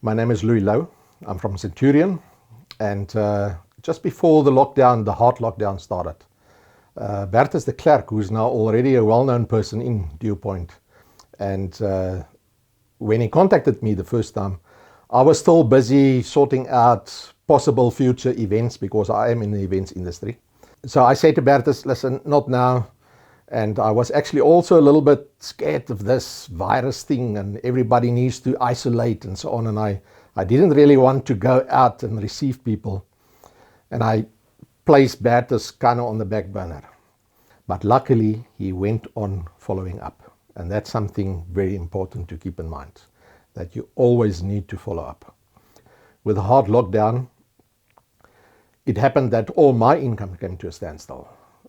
My name is Louw. I'm from Centurion, and just before the lockdown, the hard lockdown started, Bertus de Klerk, who's now already a well-known person in DuePoint, and when he contacted me the first time, I was still busy sorting out possible future events because I am in the events industry. So I said to Bertus, listen, not now. And I was actually also a little bit scared of this virus thing and everybody needs to isolate and so on. And I didn't really want to go out and receive people. And I placed Bertus kind of on the back burner. But luckily, he went on following up. And that's something very important to keep in mind, that you always need to follow up. With a hard lockdown, it happened that all my income came to a standstill.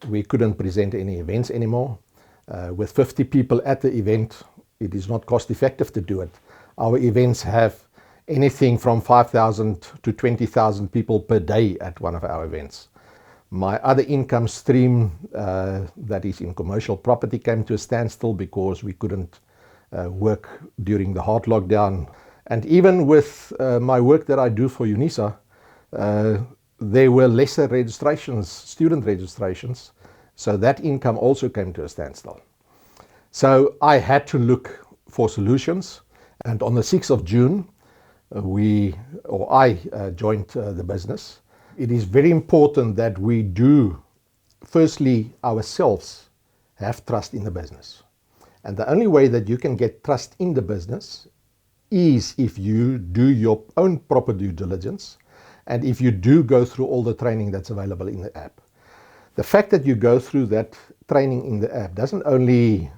We couldn't present any events anymore. With 50 people at the event, it is not cost effective to do it. Our events have anything from 5,000 to 20,000 people per day at one of our events. My other income stream, that is in commercial property, came to a standstill because we couldn't work during the hard lockdown. And even with my work that I do for UNISA, there were lesser registrations, student registrations, so that income also came to a standstill. So I had to look for solutions, and on the 6th of June, I joined the business. It is very important that we do, firstly, ourselves have trust in the business. And the only way that you can get trust in the business is if you do your own proper due diligence, and if you do go through all the training that's available in the app. The fact that you go through that training in the app doesn't only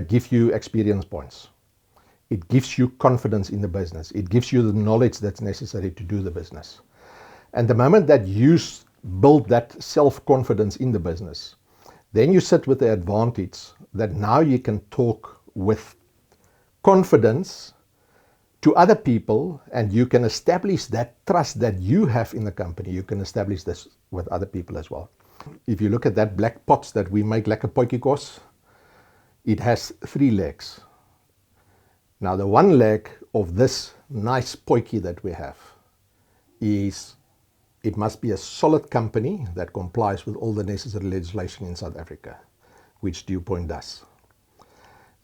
give you experience points. It gives you confidence in the business. It gives you the knowledge that's necessary to do the business. And the moment that you build that self-confidence in the business, then you sit with the advantage that now you can talk with confidence to other people, and you can establish that trust that you have in the company. You can establish this with other people as well. If you look at that black pots that we make lekker potjiekos, it has 3 legs. Now the one leg of this nice potjie that we have is it must be a solid company that complies with all the necessary legislation in South Africa, which DuePoint does.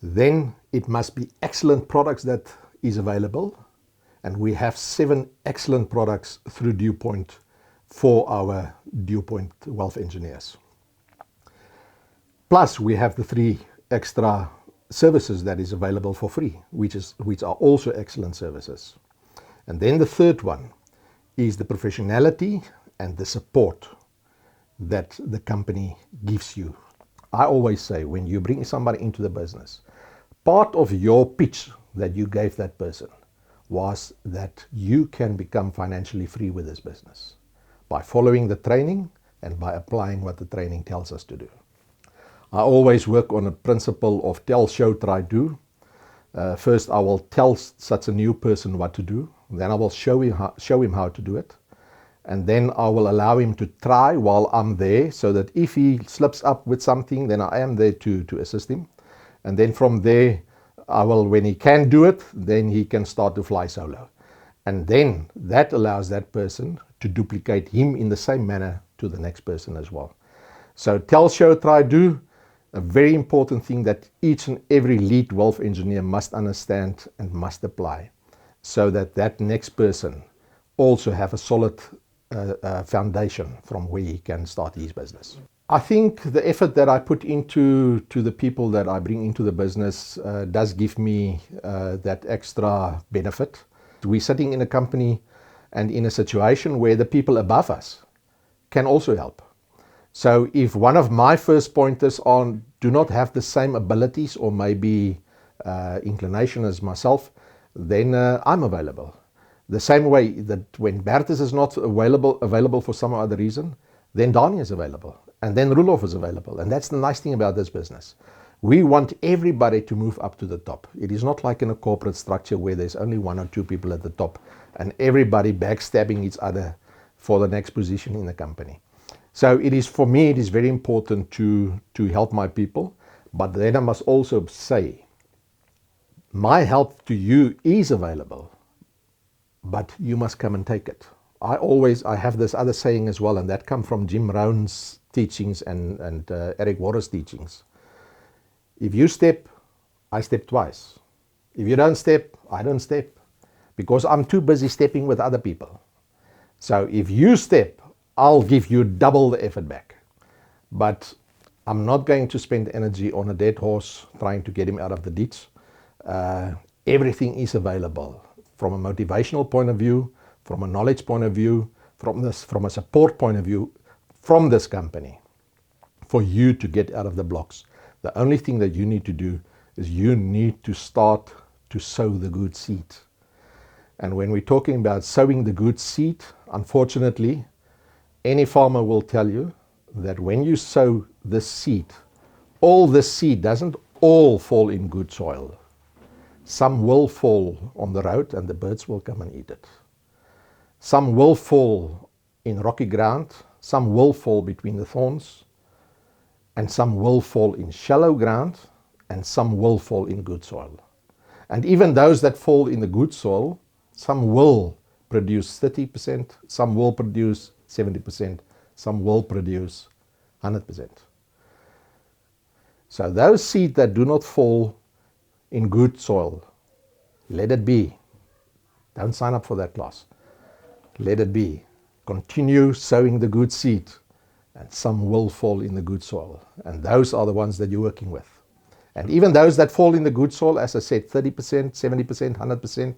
Then it must be excellent products that is available, and we have 7 excellent products through DuePoint for our DuePoint wealth engineers. Plus we have the 3 extra services that is available for free, which are also excellent services. And then the third one is the professionality and the support that the company gives you. I always say, when you bring somebody into the business, part of your pitch that you gave that person was that you can become financially free with this business by following the training and by applying what the training tells us to do. I always work on a principle of tell, show, try, do. First I will tell such a new person what to do, then I will show him how to do it, and then I will allow him to try while I'm there, so that if he slips up with something, then I am there to assist him. And then from there, when he can do it, then he can start to fly solo. And then that allows that person to duplicate him in the same manner to the next person as well. So tell, show, try, do, a very important thing that each and every lead wealth engineer must understand and must apply, so that that next person also have a solid foundation from where he can start his business. I think the effort that I put into the people that I bring into the business does give me that extra benefit. We're sitting in a company and in a situation where the people above us can also help. So if one of my first pointers do not have the same abilities or maybe inclination as myself, then I'm available. The same way that when Bertus is not available for some other reason, then Dani is available. And then Roelof is available. And that's the nice thing about this business. We want everybody to move up to the top. It is not like in a corporate structure where there's only 1 or 2 people at the top and everybody backstabbing each other for the next position in the company. So for me, it is very important to help my people. But then I must also say, my help to you is available. but you must come and take it. I have this other saying as well, and that comes from Jim Rohn's teachings and Eric Warren's teachings. If you step, I step twice. If you don't step, I don't step, because I'm too busy stepping with other people. So if you step, I'll give you double the effort back. But I'm not going to spend energy on a dead horse trying to get him out of the ditch. Everything is available from a motivational point of view, from a knowledge point of view, from a support point of view, from this company, for you to get out of the blocks. The only thing that you need to do is you need to start to sow the good seed. And when we're talking about sowing the good seed, unfortunately, any farmer will tell you that when you sow this seed, all this seed doesn't all fall in good soil. Some will fall on the road and the birds will come and eat it. Some will fall in rocky ground, some will fall between the thorns, and some will fall in shallow ground, and some will fall in good soil. And even those that fall in the good soil, some will produce 30%, some will produce 70%, some will produce 100%. So those seeds that do not fall in good soil, let it be. Don't sign up for that class. Let it be. Continue sowing the good seed, and some will fall in the good soil. And those are the ones that you're working with. And even those that fall in the good soil, as I said, 30%, 70%, 100%,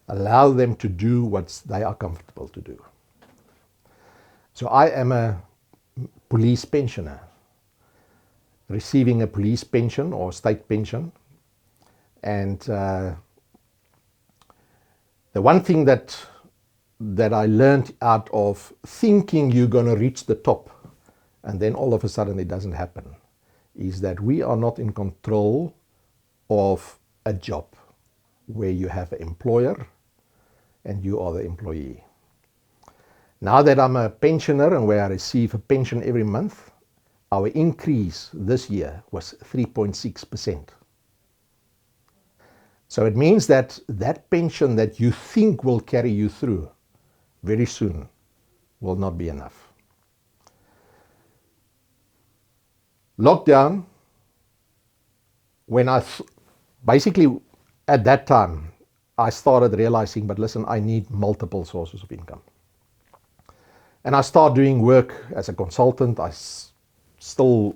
allow them to do what they are comfortable to do. So I am a police pensioner, receiving a police pension or state pension. And the one thing that I learned out of thinking you're going to reach the top, and then all of a sudden it doesn't happen, is that we are not in control of a job where you have an employer and you are the employee. Now that I'm a pensioner and where I receive a pension every month, our increase this year was 3.6%. So it means that that pension that you think will carry you through very soon will not be enough. Lockdown, when basically at that time, I started realizing, but listen, I need multiple sources of income. And I started doing work as a consultant. I still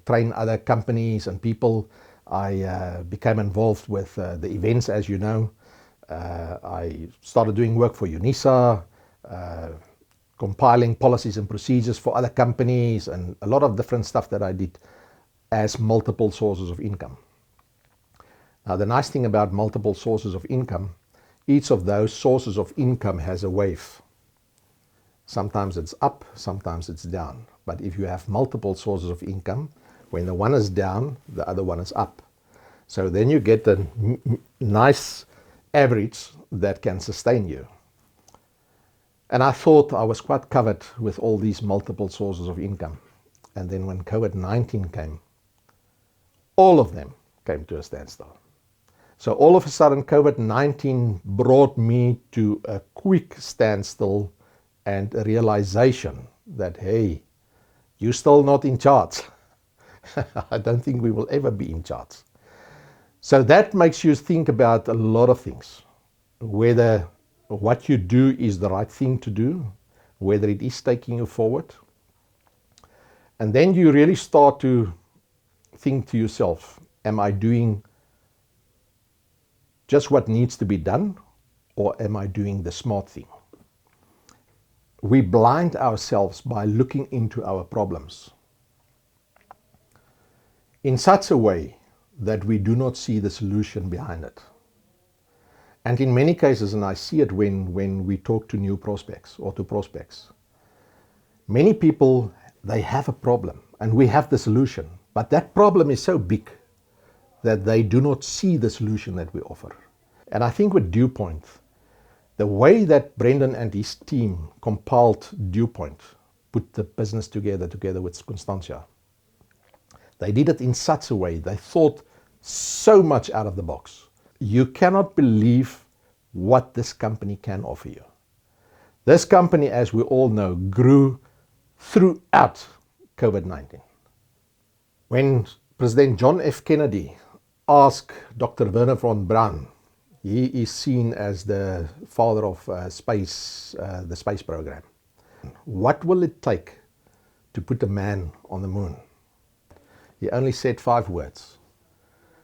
train other companies and people. I became involved with the events, as you know. I started doing work for UNISA, compiling policies and procedures for other companies, and a lot of different stuff that I did as multiple sources of income. Now, the nice thing about multiple sources of income, each of those sources of income has a wave. Sometimes it's up, sometimes it's down. But if you have multiple sources of income, when the one is down, the other one is up. So then you get a nice average that can sustain you. And I thought I was quite covered with all these multiple sources of income. And then when COVID-19 came, all of them came to a standstill. So all of a sudden, COVID-19 brought me to a quick standstill and a realization that, hey, you're still not in charge. I don't think we will ever be in charge. So that makes you think about a lot of things. Whether what you do is the right thing to do, whether it is taking you forward. And then you really start to think to yourself, am I doing just what needs to be done, or am I doing the smart thing? We blind ourselves by looking into our problems in such a way that we do not see the solution behind it. And in many cases, and I see it when we talk to new prospects or to prospects, many people, they have a problem and we have the solution, but that problem is so big that they do not see the solution that we offer. And I think with DuePoint, the way that Brendan and his team compiled DuePoint, put the business together with Constantia, they did it in such a way, they thought so much out of the box. You cannot believe what this company can offer you. This company, as we all know, grew throughout COVID-19. When President John F. Kennedy asked Dr. Wernher von Braun, he is seen as the father of the space program. What will it take to put a man on the moon? He only said 5 words.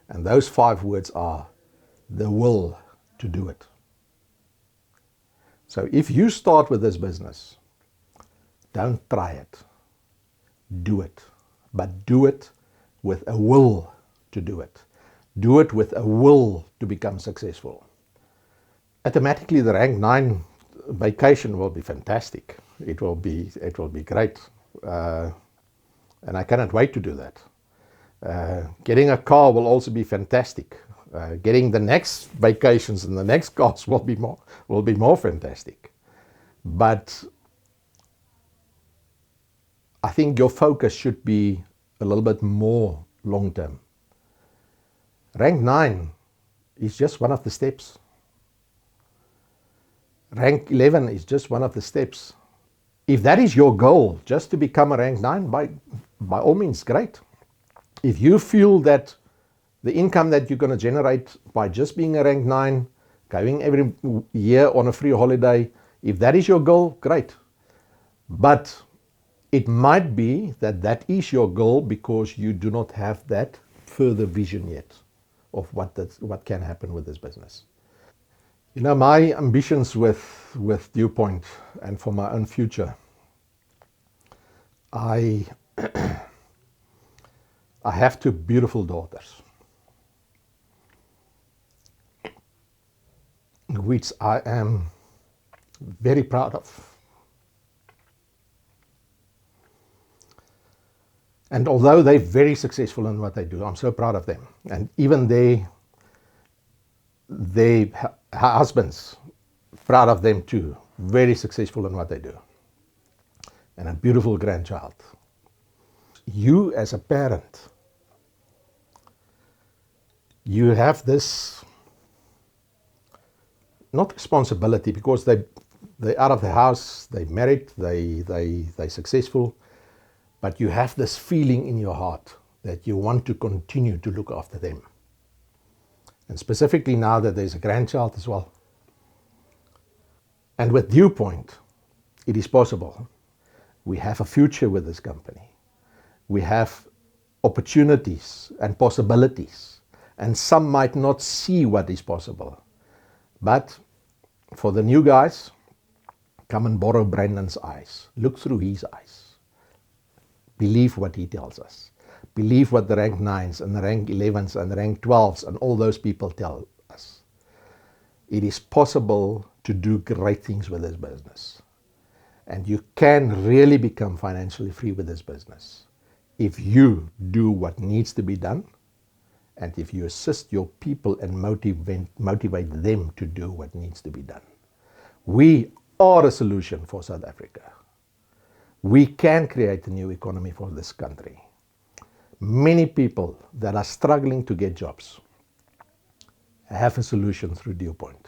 And those 5 words are the will to do it. So if you start with this business, don't try it. Do it. But do it with a will to do it. Do it with a will to become successful. Automatically the rank 9 vacation will be fantastic. It will be great. And I cannot wait to do that. Getting a car will also be fantastic. Getting the next vacations and the next cars will be more fantastic. But I think your focus should be a little bit more long term. Rank 9 is just one of the steps. Rank 11 is just one of the steps. If that is your goal, just to become a rank 9, by all means, great. If you feel that the income that you're going to generate by just being a rank 9, going every year on a free holiday, if that is your goal, great. But it might be that that is your goal because you do not have that further vision yet of what can happen with this business. You know, my ambitions with DuePoint and for my own future, I have 2 beautiful daughters, which I am very proud of. And although they're very successful in what they do, I'm so proud of them. And even their husbands, proud of them too, very successful in what they do. And a beautiful grandchild. You as a parent, you have this, not responsibility, because they're out of the house, they're married, they're successful, but you have this feeling in your heart that you want to continue to look after them. And specifically now that there's a grandchild as well. And with DuePoint, it is possible. We have a future with this company. We have opportunities and possibilities. And some might not see what is possible. But for the new guys, come and borrow Brendan's eyes. Look through his eyes. Believe what he tells us. Believe what the rank 9s and the rank 11s and the rank 12s and all those people tell us. It is possible to do great things with this business. And you can really become financially free with this business if you do what needs to be done and if you assist your people and motivate them to do what needs to be done. We are a solution for South Africa. We can create a new economy for this country. Many people that are struggling to get jobs have a solution through DuePoint.